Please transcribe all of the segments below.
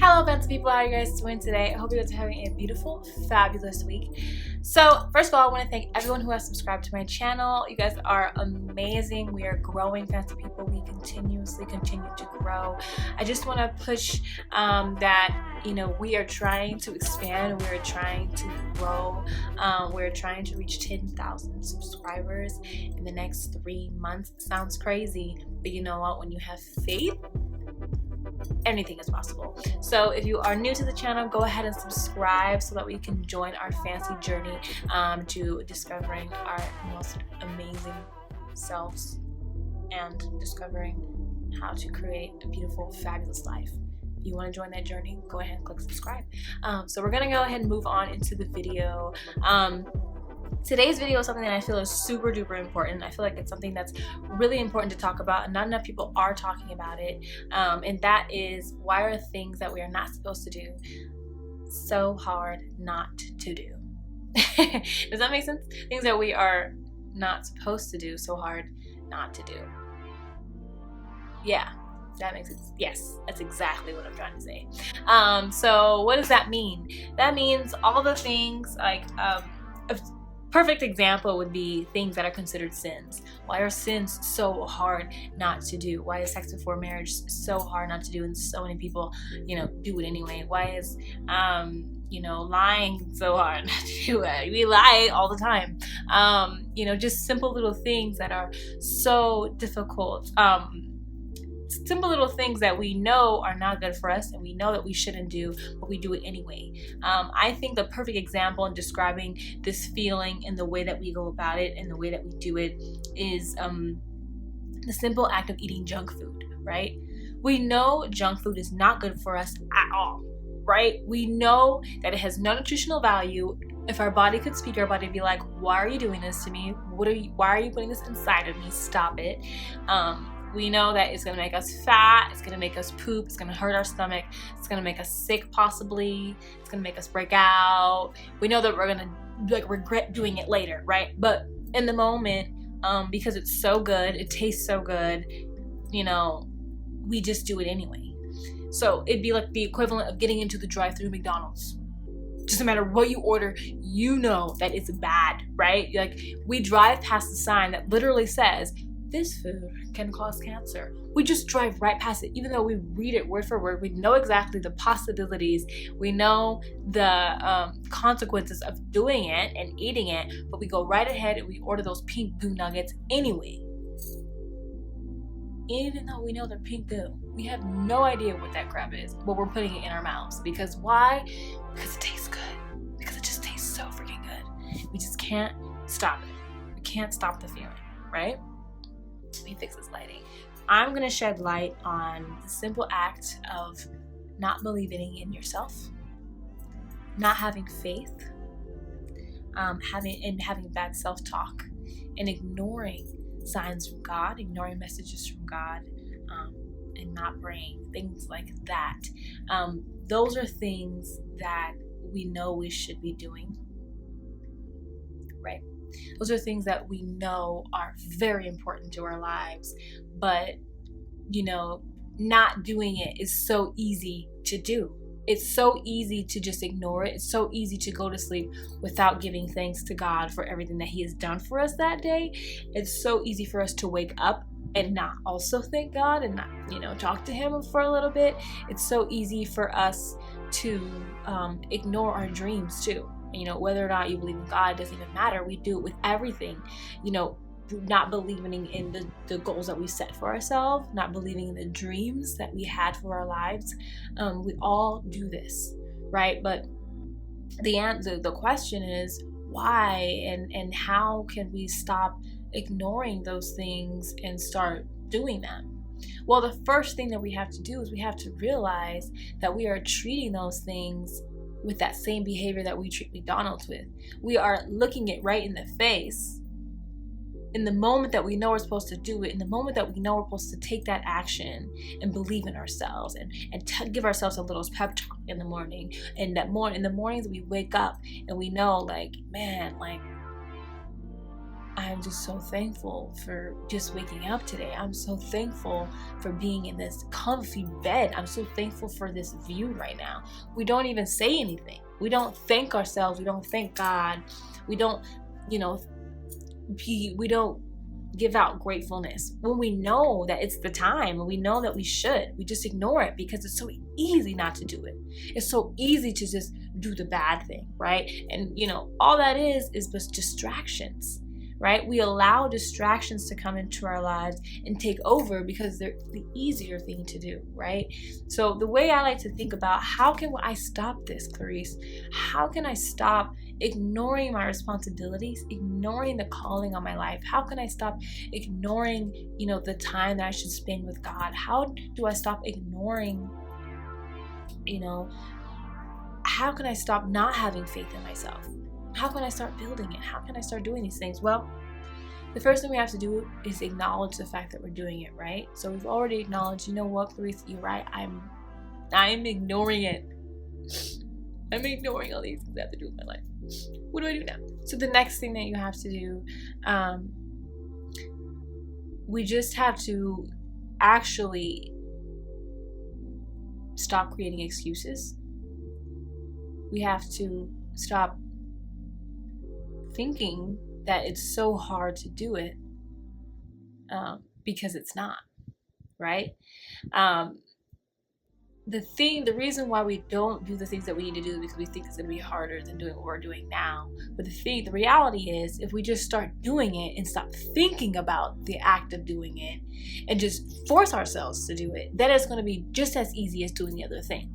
Hello, fancy people. How are you guys doing today? I hope you guys are having a beautiful, fabulous week. So, first of all, I want to thank everyone who has subscribed to my channel. You guys are amazing. We are growing, fancy people. We continuously continue to grow. I just want to push that, we are trying to expand. We are trying to grow. We're trying to reach 10,000 subscribers in the next 3 months. It sounds crazy, but you know what? When you have faith, anything is possible. So if you are new to the channel, go ahead and subscribe so that we can join our fancy journey to discovering our most amazing selves and discovering how to create a beautiful, fabulous life. If you want to join that journey, go ahead and click subscribe. So we're gonna go ahead and move on into the video. Today's video is something that I feel is super duper important. I feel like it's something that's really important to talk about, and not enough people are talking about it. And that is, why are things that we are not supposed to do so hard not to do? Does that make sense? Things that we are not supposed to do so hard not to do. Yeah, that makes sense. Yes, that's exactly what I'm trying to say. So what does that mean? That means all the things like perfect example would be things that are considered sins. Why are sins so hard not to do? Why is sex before marriage so hard not to do, and so many people, do it anyway? Why is, lying so hard not to do it? We lie all the time. Just simple little things that are so difficult. Simple little things that we know are not good for us and we know that we shouldn't do, but we do it anyway. I think the perfect example in describing this feeling and the way that we go about it and the way that we do it is the simple act of eating junk food, right? We know junk food is not good for us at all, right? We know that it has no nutritional value. If our body could speak, our body would be like, why are you doing this to me? Why are you putting this inside of me? Stop it. We know that it's going to make us fat, it's going to make us poop, it's going to hurt our stomach, it's going to make us sick possibly, it's going to make us break out. We know that we're going to regret doing it later, right? But in the moment, because it's so good, it tastes so good, we just do it anyway. So it'd be like the equivalent of getting into the drive-thru McDonald's. Just no matter what you order, you know that it's bad, right? Like, we drive past the sign that literally says, this food can cause cancer. We just drive right past it, even though we read it word for word. We know exactly the possibilities. We know the consequences of doing it and eating it, but we go right ahead and we order those pink goo nuggets anyway. Even though we know they're pink goo, we have no idea what that crap is, but we're putting it in our mouths. Because why? Because it tastes good. Because it just tastes so freaking good. We just can't stop it. We can't stop the feeling, right? Let me fix this lighting. I'm going to shed light on the simple act of not believing in yourself, not having faith, having bad self-talk, and ignoring signs from God, ignoring messages from God, and not praying, things like that. Those are things that we know we should be doing, right? Those are things that we know are very important to our lives, but, not doing it is so easy to do. It's so easy to just ignore it. It's so easy to go to sleep without giving thanks to God for everything that He has done for us that day. It's so easy for us to wake up and not also thank God and not, talk to Him for a little bit. It's so easy for us to ignore our dreams too. Whether or not you believe in God doesn't even matter. We do it with everything. Not believing in the goals that we set for ourselves, not believing in the dreams that we had for our lives. We all do this, right? But the question is why and how can we stop ignoring those things and start doing them? Well, the first thing that we have to do is we have to realize that we are treating those things with that same behavior that we treat McDonald's with. We are looking it right in the face in the moment that we know we're supposed to do it, in the moment that we know we're supposed to take that action and believe in ourselves and give ourselves a little pep talk in the morning. And in the mornings we wake up and we know, like, man, like, I'm just so thankful for just waking up today. I'm so thankful for being in this comfy bed. I'm so thankful for this view right now. We don't even say anything. We don't thank ourselves. We don't thank God. We don't, we don't give out gratefulness when we know that it's the time and we know that we should. We just ignore it because it's so easy not to do it. It's so easy to just do the bad thing, right? And all that is just distractions, right? We allow distractions to come into our lives and take over because they're the easier thing to do, right? So the way I like to think about, how can I stop this, Clarice? How can I stop ignoring my responsibilities, ignoring the calling on my life? How can I stop ignoring, the time that I should spend with God? How do I stop ignoring, how can I stop not having faith in myself? How can I start building it? How can I start doing these things? Well, the first thing we have to do is acknowledge the fact that we're doing it, right? So we've already acknowledged, you know what, Clarice, you're right. I'm ignoring it. I'm ignoring all these things I have to do with my life. What do I do now? So the next thing that you have to do, we just have to actually stop creating excuses. We have to stop thinking that it's so hard to do it because it's not, right? The reason why we don't do the things that we need to do is because we think it's going to be harder than doing what we're doing now. But the reality is, if we just start doing it and stop thinking about the act of doing it and just force ourselves to do it, then it's going to be just as easy as doing the other thing,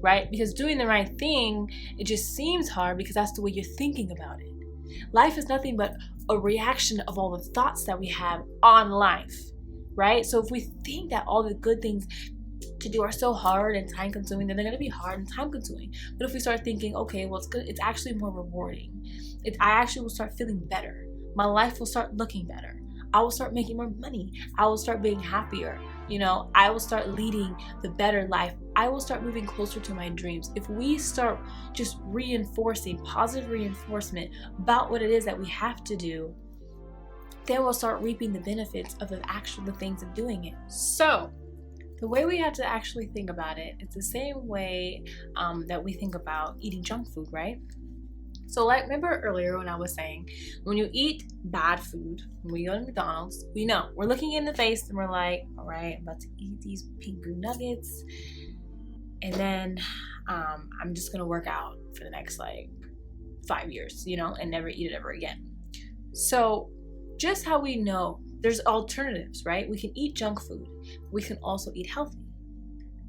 right? Because doing the right thing, it just seems hard because that's the way you're thinking about it. Life is nothing but a reaction of all the thoughts that we have on life, right? So if we think that all the good things to do are so hard and time consuming, then they're going to be hard and time consuming. But if we start thinking, okay, well, it's good, it's actually more rewarding. I actually will start feeling better. My life will start looking better. I will start making more money. I will start being happier. I will start leading the better life. I will start moving closer to my dreams. If we start just reinforcing, positive reinforcement about what it is that we have to do, then we'll start reaping the benefits of the things of doing it. So the way we have to actually think about it, it's the same way that we think about eating junk food, right? So remember earlier when I was saying, when you eat bad food, when we go to McDonald's, we know, we're looking in the face and we're like, all right, I'm about to eat these Pingu nuggets. And then I'm just going to work out for the next 5 years, and never eat it ever again. So just how we know there's alternatives, right? We can eat junk food. We can also eat healthy,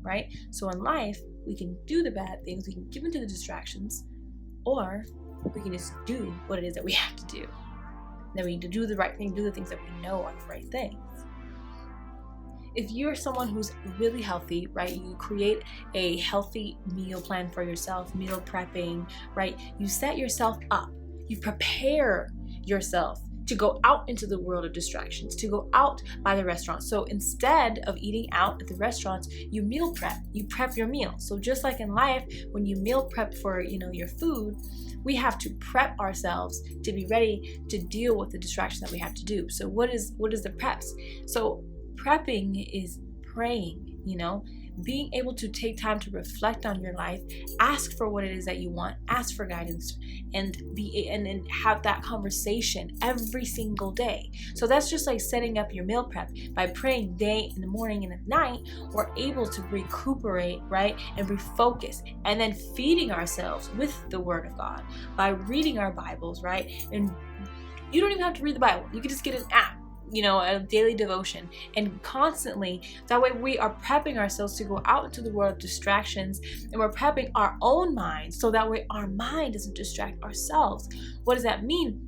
right? So in life, we can do the bad things. We can give into the distractions, or we can just do what it is that we have to do. Then we need to do the right thing, do the things that we know are the right things. If you're someone who's really healthy, right, you create a healthy meal plan for yourself, meal prepping, right? You set yourself up. You prepare yourself to go out into the world of distractions, to go out by the restaurant. So instead of eating out at the restaurants, you meal prep. You prep your meal. So just like in life, when you meal prep for, your food, we have to prep ourselves to be ready to deal with the distraction that we have to do. So what is the preps? So prepping is praying, being able to take time to reflect on your life, ask for what it is that you want, ask for guidance, and have that conversation every single day. So that's just like setting up your meal prep. By praying day in the morning and at night, we're able to recuperate, right, and refocus, and then feeding ourselves with the Word of God by reading our Bibles, right? And you don't even have to read the Bible. You can just get an app, a daily devotion, and constantly, that way we are prepping ourselves to go out into the world of distractions, and we're prepping our own mind so that way our mind doesn't distract ourselves. What does that mean?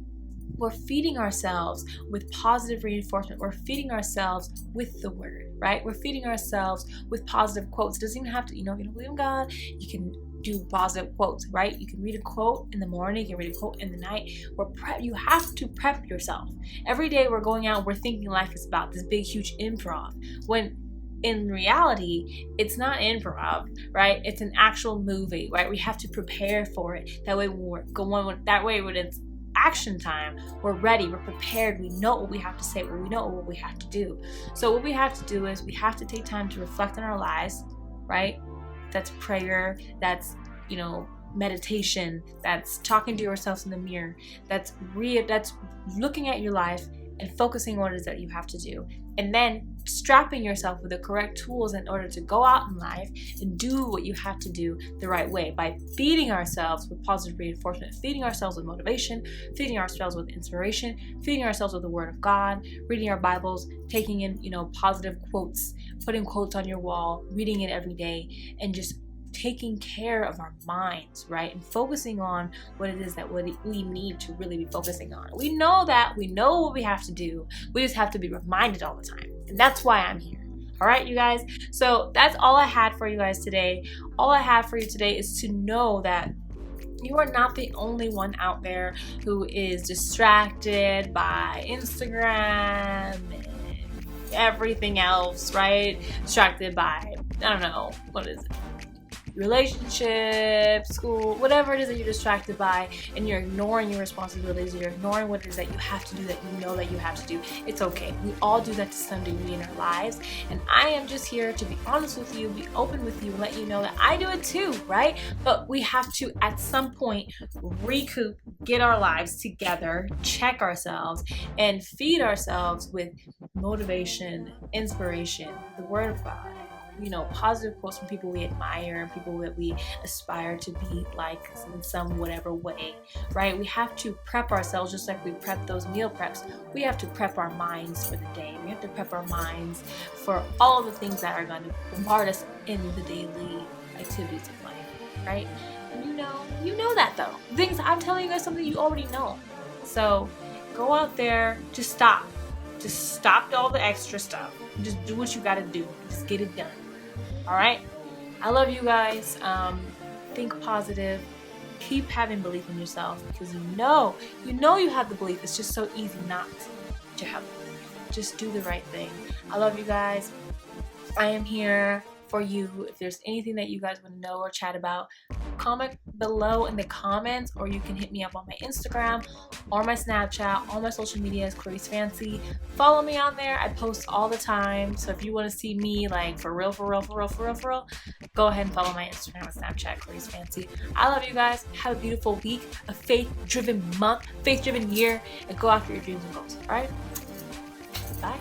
We're feeding ourselves with positive reinforcement. We're feeding ourselves with the Word, right? We're feeding ourselves with positive quotes. It doesn't even have to, if you don't believe in God, you can do positive quotes, right? You can read a quote in the morning, you can read a quote in the night. You have to prep yourself. Every day we're going out, we're thinking life is about this big, huge improv. When in reality, it's not improv, right? It's an actual movie, right? We have to prepare for it. That way when it's action time, we're ready, we're prepared, we know what we have to say, we know what we have to do. So what we have to do is we have to take time to reflect on our lives, right? That's prayer, that's, meditation, that's talking to yourself in the mirror, that's looking at your life and focusing on what it is that you have to do, and then strapping yourself with the correct tools in order to go out in life and do what you have to do the right way, by feeding ourselves with positive reinforcement, feeding ourselves with motivation, feeding ourselves with inspiration, feeding ourselves with the Word of God, reading our Bibles, taking in positive quotes, putting quotes on your wall, reading it every day, and just taking care of our minds, right? And focusing on what it is that we need to really be focusing on. We know what we have to do. We just have to be reminded all the time. And that's why I'm here. All right, you guys. So that's all I had for you guys today. All I have for you today is to know that you are not the only one out there who is distracted by Instagram and everything else, right? Distracted by, I don't know, what is it? Relationship, school, whatever it is that you're distracted by, and you're ignoring your responsibilities, you're ignoring what it is that you have to do, that you know that you have to do. It's okay. We all do that to some degree in our lives, and I am just here to be honest with you, be open with you, and let you know that I do it too, right? But we have to, at some point, recoup, get our lives together, check ourselves, and feed ourselves with motivation, inspiration, the Word of God, positive quotes from people we admire and people that we aspire to be like in some whatever way, right? We have to prep ourselves just like we prep those meal preps. We have to prep our minds for the day. We have to prep our minds for all of the things that are going to bombard us in the daily activities of life, right? And you know that though. Things I'm telling you guys something you already know. So go out there, just stop all the extra stuff. Just do what you got to do. Just get it done. All right, I love you guys. Think positive. Keep having belief in yourself, because you know you have the belief. It's just so easy not to have belief. Just do the right thing. I love you guys. I am here for you. If there's anything that you guys want to know or chat about, comment below in the comments, or you can hit me up on my Instagram or my Snapchat. All my social media is Clarecefancy. Follow me on there. I post all the time. So if you want to see me like for real, go ahead and follow my Instagram and Snapchat, Clarecefancy. I love you guys. Have a beautiful week, a faith-driven month, faith-driven year, and go after your dreams and goals. All right? Bye.